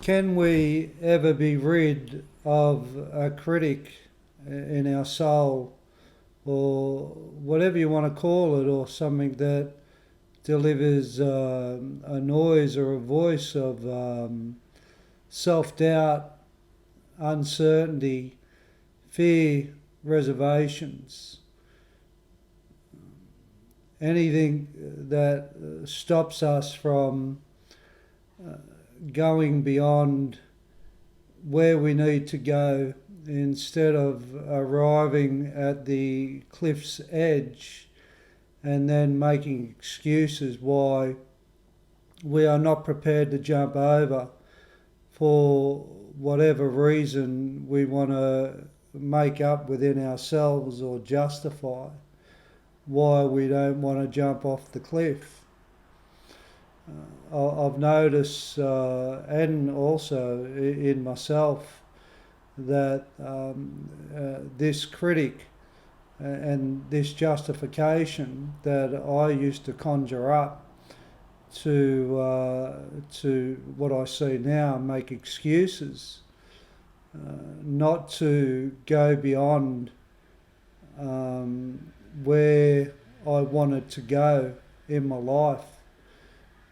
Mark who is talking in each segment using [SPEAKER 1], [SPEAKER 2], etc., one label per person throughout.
[SPEAKER 1] Can we ever be rid of a critic in our soul, or whatever you want to call it, or something that delivers a noise or a voice of self-doubt, uncertainty, fear, reservations, anything that stops us from going beyond where we need to go, instead of arriving at the cliff's edge and then making excuses why we are not prepared to jump over for whatever reason we want to make up within ourselves or justify why we don't want to jump off the cliff. I've noticed, and also in myself, that this critic and this justification that I used to conjure up to what I see now, make excuses, not to go beyond where I wanted to go in my life.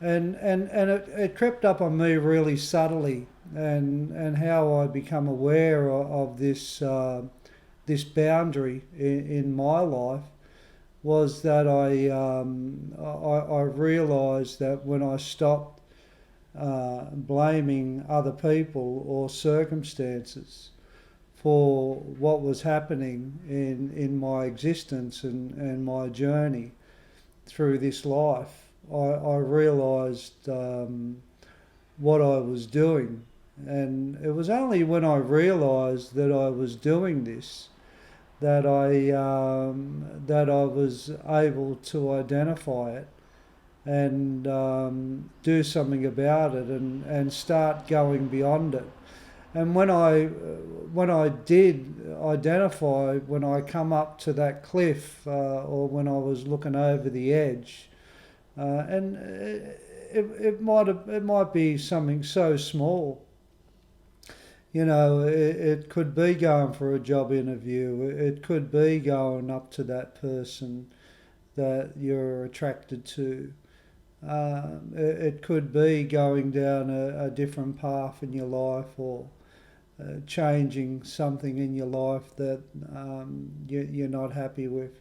[SPEAKER 1] And it crept up on me really subtly, and how I become aware of this this boundary in my life was that I realised that when I stopped blaming other people or circumstances for what was happening in my existence and my journey through this life, I realised what I was doing. And it was only when I realised that I was doing this that I was able to identify it and do something about it, and start going beyond it. And when I did identify, when I come up to that cliff, or when I was looking over the edge, and it might be something so small. It could be going for a job interview. It could be going up to that person that you're attracted to. It could be going down a different path in your life, or changing something in your life that you're not happy with.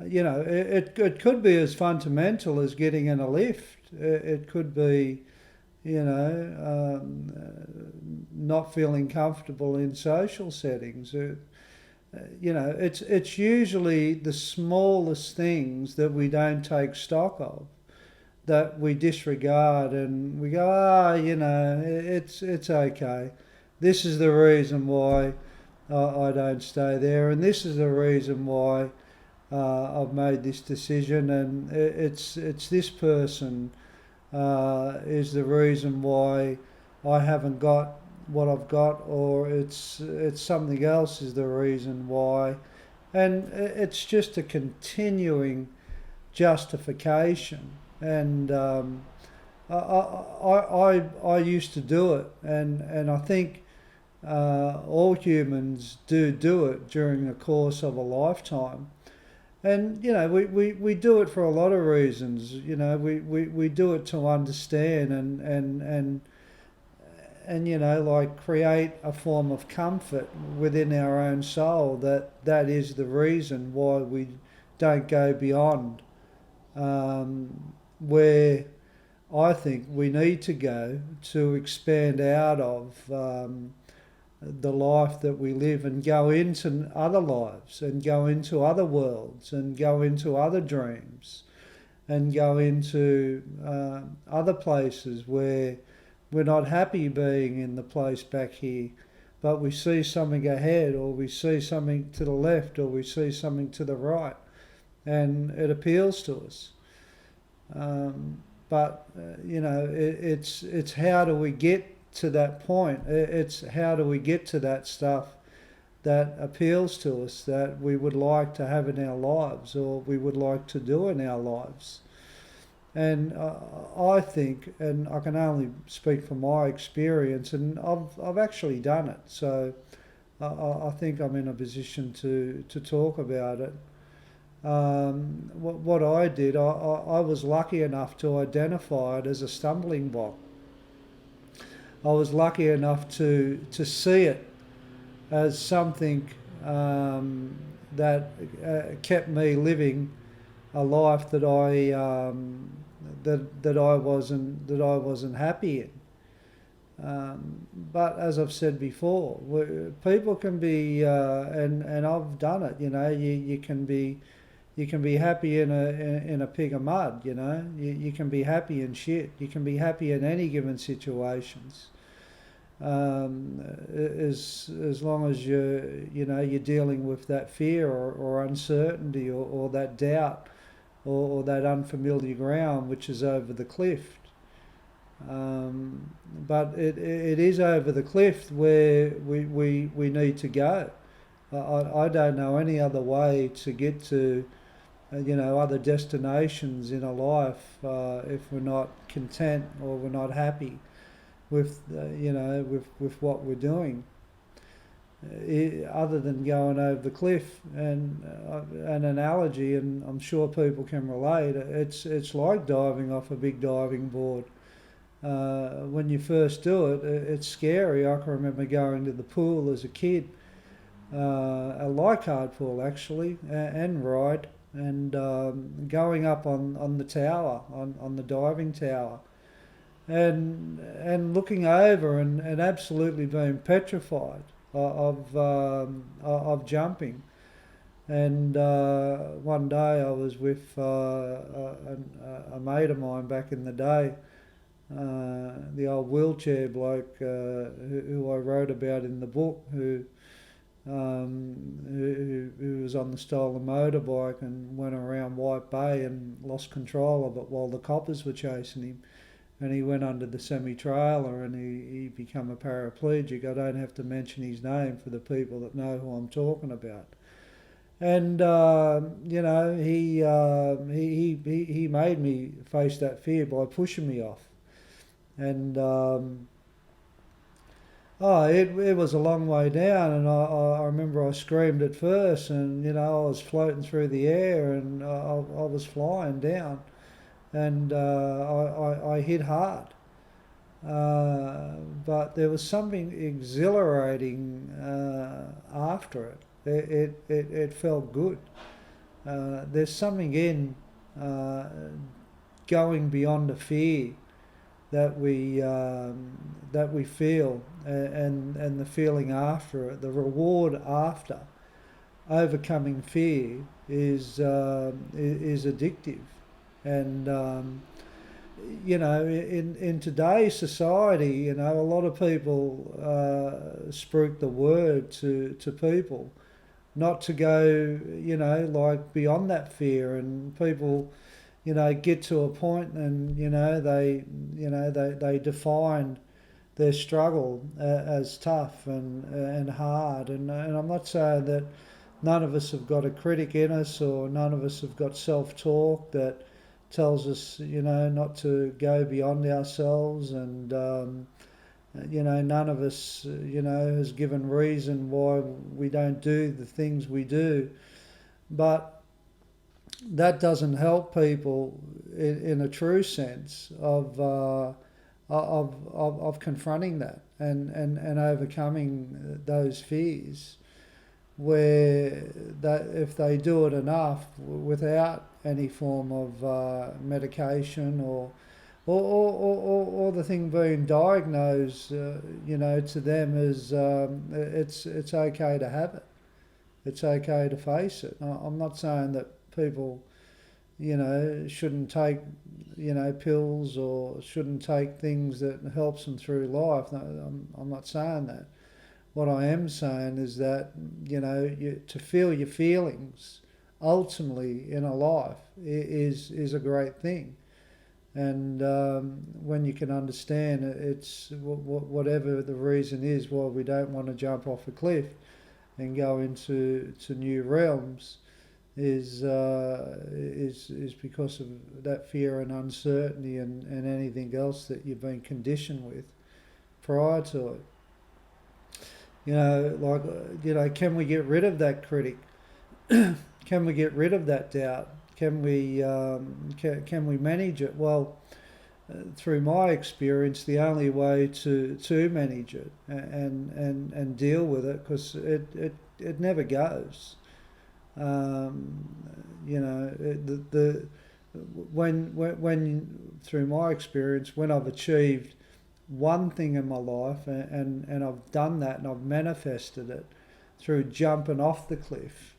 [SPEAKER 1] It could be as fundamental as getting in a lift. It could be, not feeling comfortable in social settings. It's usually the smallest things that we don't take stock of, that we disregard, and we go, it's okay. This is the reason why I don't stay there, and this is the reason why I've made this decision, and it's this person is the reason why I haven't got what I've got, or it's something else is the reason why, and it's just a continuing justification. And I used to do it, and I think all humans do it during the course of a lifetime. And we do it for a lot of reasons. We do it to understand and like create a form of comfort within our own soul, that is the reason why we don't go beyond where I think we need to go to expand out of the life that we live, and go into other lives, and go into other worlds, and go into other dreams, and go into other places where we're not happy being in the place back here, but we see something ahead, or we see something to the left, or we see something to the right, and it appeals to us. It's how do we get to that point? It's how do we get to that stuff that appeals to us, that we would like to have in our lives, or we would like to do in our lives. And I think, and I can only speak from my experience, and I've actually done it. So I think I'm in a position to talk about it. What I did, I was lucky enough to identify it as a stumbling block. I was lucky enough to see it as something that kept me living a life that I wasn't happy in. But as I've said before, people can be, and I've done it. You can be happy in a pig of mud. You can be happy in shit. You can be happy in any given situations. As long as you're dealing with that fear or uncertainty or that doubt or that unfamiliar ground which is over the cliff. But it is over the cliff where we need to go. I don't know any other way to get to other destinations in a life if we're not content or we're not happy with with what we're doing. Other than going over the cliff, and an analogy, and I'm sure people can relate. It's like diving off a big diving board. When you first do it, it's scary. I can remember going to the pool as a kid, a Leichhardt pool actually, and ride, and going up on the tower, on the diving tower, and looking over and absolutely being petrified of jumping. And one day I was with a mate of mine back in the day, the old wheelchair bloke who I wrote about in the book, who was on the stolen motorbike and went around White Bay and lost control of it while the coppers were chasing him. And he went under the semi-trailer and he became a paraplegic. I don't have to mention his name for the people that know who I'm talking about. And he made me face that fear by pushing me off. And it was a long way down, and I remember I screamed at first, and I was floating through the air, and I was flying down, and I hit hard. But there was something exhilarating after it. It felt good. There's something in going beyond the fear that we feel, and the feeling after it, the reward after overcoming fear is addictive. And in today's society, a lot of people spruik the word to people not to go, like beyond that fear, and people, get to a point and they define their struggle as tough and hard, and I'm not saying that none of us have got a critic in us, or none of us have got self-talk that tells us, not to go beyond ourselves, and none of us, has given reason why we don't do the things we do, but that doesn't help people in a true sense of confronting that and overcoming those fears, where that if they do it enough without any form of medication or the thing being diagnosed, to them as it's okay to have it. It's okay to face it. I'm not saying that people, shouldn't take, pills or shouldn't take things that helps them through life. No, I'm not saying that. What I am saying is that, to feel your feelings ultimately in a life is a great thing. And when you can understand it's whatever the reason is why we don't want to jump off a cliff and go into new realms, is because of that fear and uncertainty and anything else that you've been conditioned with prior to it. Can we get rid of that critic? Can we get rid of that doubt? Can we manage it? Well, through my experience, the only way to manage it and deal with it, because it never goes. When through my experience, when I've achieved one thing in my life and I've done that and I've manifested it through jumping off the cliff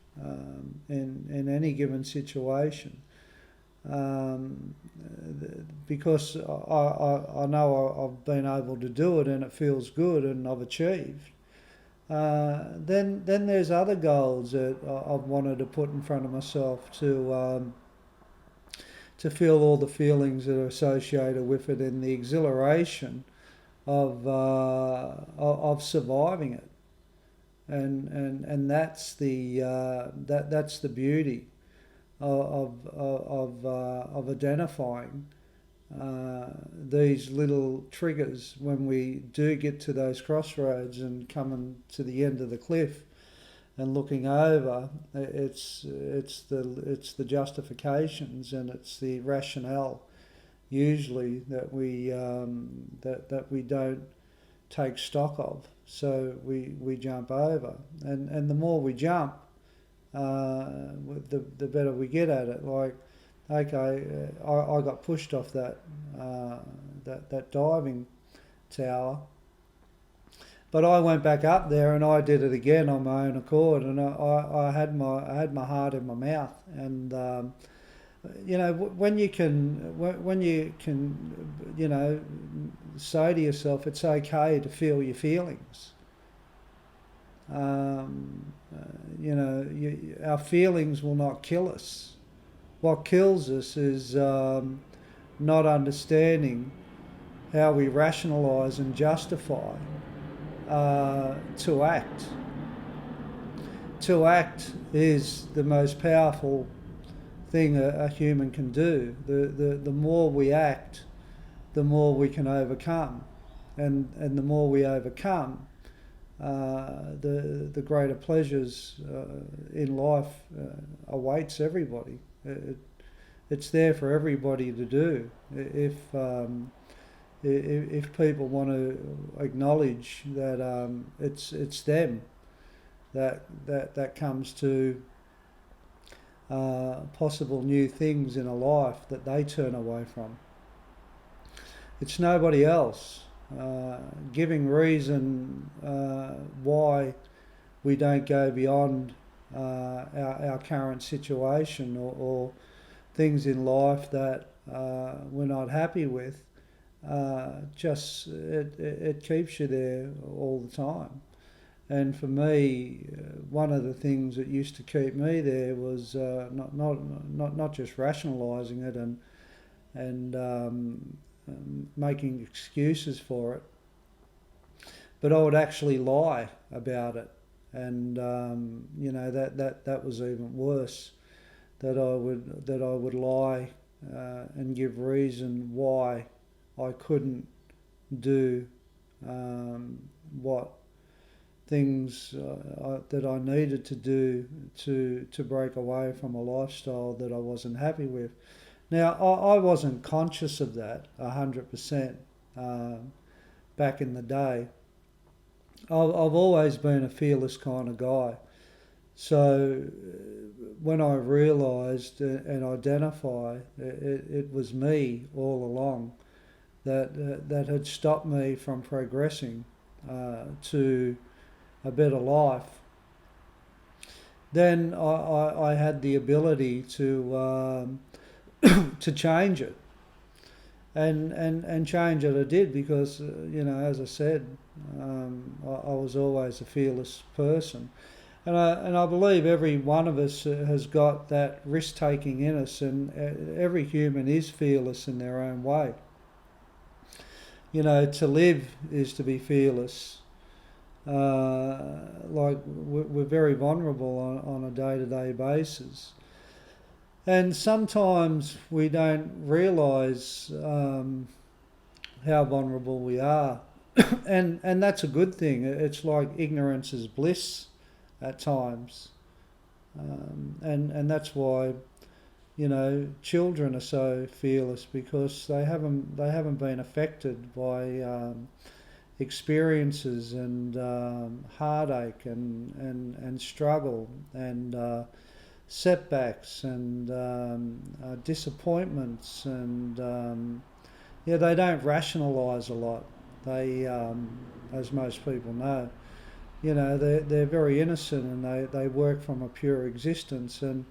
[SPEAKER 1] in any given situation, because I know I've been able to do it and it feels good and I've achieved. Then there's other goals that I've wanted to put in front of myself to feel all the feelings that are associated with it and the exhilaration of surviving it, and that's the beauty of identifying these little triggers when we do get to those crossroads and coming to the end of the cliff and looking over. It's the justifications and it's the rationale usually that we don't take stock of, so we jump over, and the more we jump, the better we get at it. Like, okay, I got pushed off that diving tower, but I went back up there and I did it again on my own accord, and I had my heart in my mouth, and when you can say to yourself it's okay to feel your feelings. Our feelings will not kill us. What kills us is not understanding how we rationalise and justify to act. To act is the most powerful thing a human can do. The more we act, the more we can overcome, and the more we overcome, the greater pleasures in life awaits everybody. It's there for everybody to do if people want to acknowledge that it's them that comes to possible new things in a life that they turn away from. It's nobody else. Giving reason why we don't go beyond our current situation or things in life that we're not happy with, it keeps you there all the time. And for me, one of the things that used to keep me there was not just rationalising it and making excuses for it, but I would actually lie about it, and that was even worse. That I would lie and give reason why I couldn't do what things that I needed to do to break away from a lifestyle that I wasn't happy with. Now, I wasn't conscious of that 100% back in the day. I've always been a fearless kind of guy. So when I realised and identified it was me all along that had stopped me from progressing to a better life, then I had the ability to change it, and change it I did, because as I said, I was always a fearless person, and I believe every one of us has got that risk taking in us, and every human is fearless in their own way. To live is to be fearless. Like we're very vulnerable on a day-to-day basis. And sometimes we don't realise how vulnerable we are, and that's a good thing. It's like ignorance is bliss at times, and that's why children are so fearless, because they haven't been affected by experiences and heartache and struggle and setbacks and disappointments, and they don't rationalise a lot. They, as most people know, they're very innocent, and they work from a pure existence. And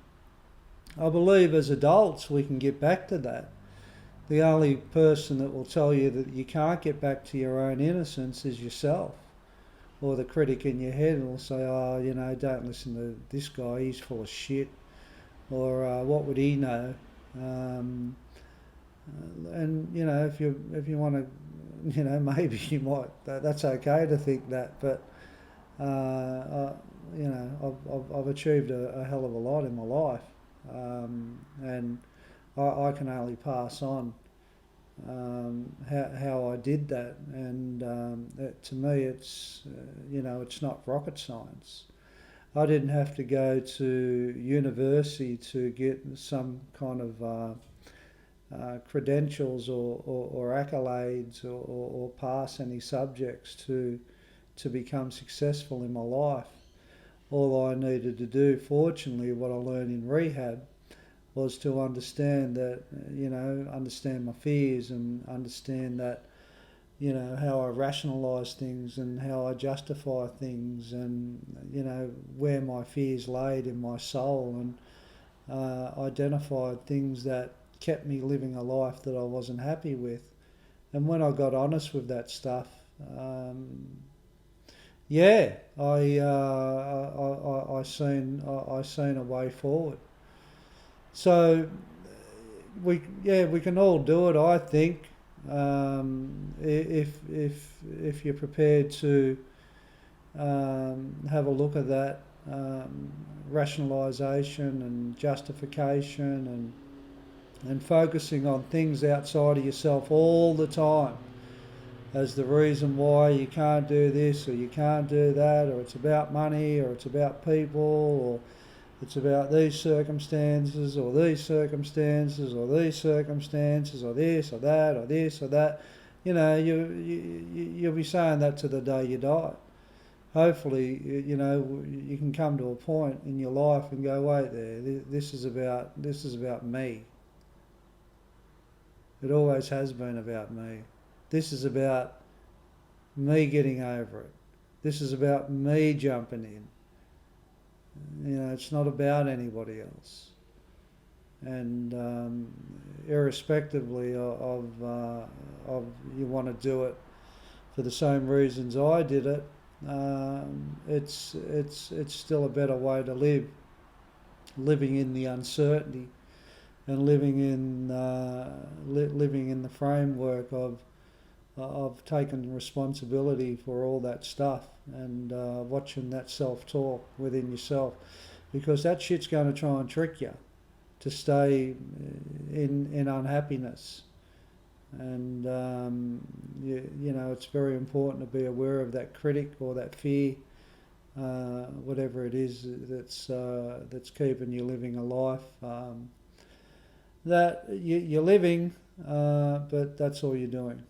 [SPEAKER 1] I believe as adults we can get back to that. The only person that will tell you that you can't get back to your own innocence is yourself, or the critic in your head will say, "Oh, don't listen to this guy. He's full of shit," or "What would he know?" And if you want to, maybe you might. That's okay to think that, but I've achieved a hell of a lot in my life, and I can only pass on how I did that. And to me, it's not rocket science. I didn't have to go to university to get some kind of credentials or accolades or pass any subjects to become successful in my life. All I needed to do, fortunately, what I learned in rehab, was to understand that, understand my fears, and understand that, how I rationalise things and how I justify things, and, where my fears laid in my soul, and identified things that kept me living a life that I wasn't happy with. And when I got honest with that stuff, yeah, I seen a way forward. So we can all do it, I think, if you're prepared to have a look at that rationalisation and justification, and focusing on things outside of yourself all the time as the reason why you can't do this or you can't do that, or it's about money, or it's about people, or it's about these circumstances, or these circumstances, or these circumstances, or this or that, or this or that. You'll be saying that to the day you die. Hopefully, you can come to a point in your life and go, wait there, this is about me. It always has been about me. This is about me getting over it. This is about me jumping in. It's not about anybody else. And irrespectively of you want to do it for the same reasons I did it, it's still a better way to live. Living in the uncertainty, and living in the framework of taking responsibility for all that stuff, and watching that self-talk within yourself, because that shit's going to try and trick you to stay in unhappiness. And it's very important to be aware of that critic or that fear, whatever it is that's keeping you living a life that you're living, but that's all you're doing.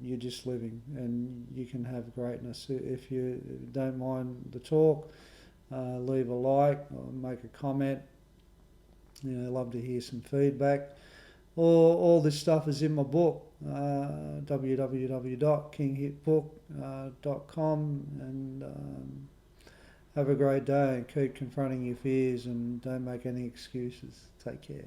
[SPEAKER 1] You're just living, and you can have greatness. If you don't mind the talk, leave a like or make a comment. Love to hear some feedback. All this stuff is in my book, www.kinghitbook.com, and have a great day, and keep confronting your fears, and don't make any excuses. Take care.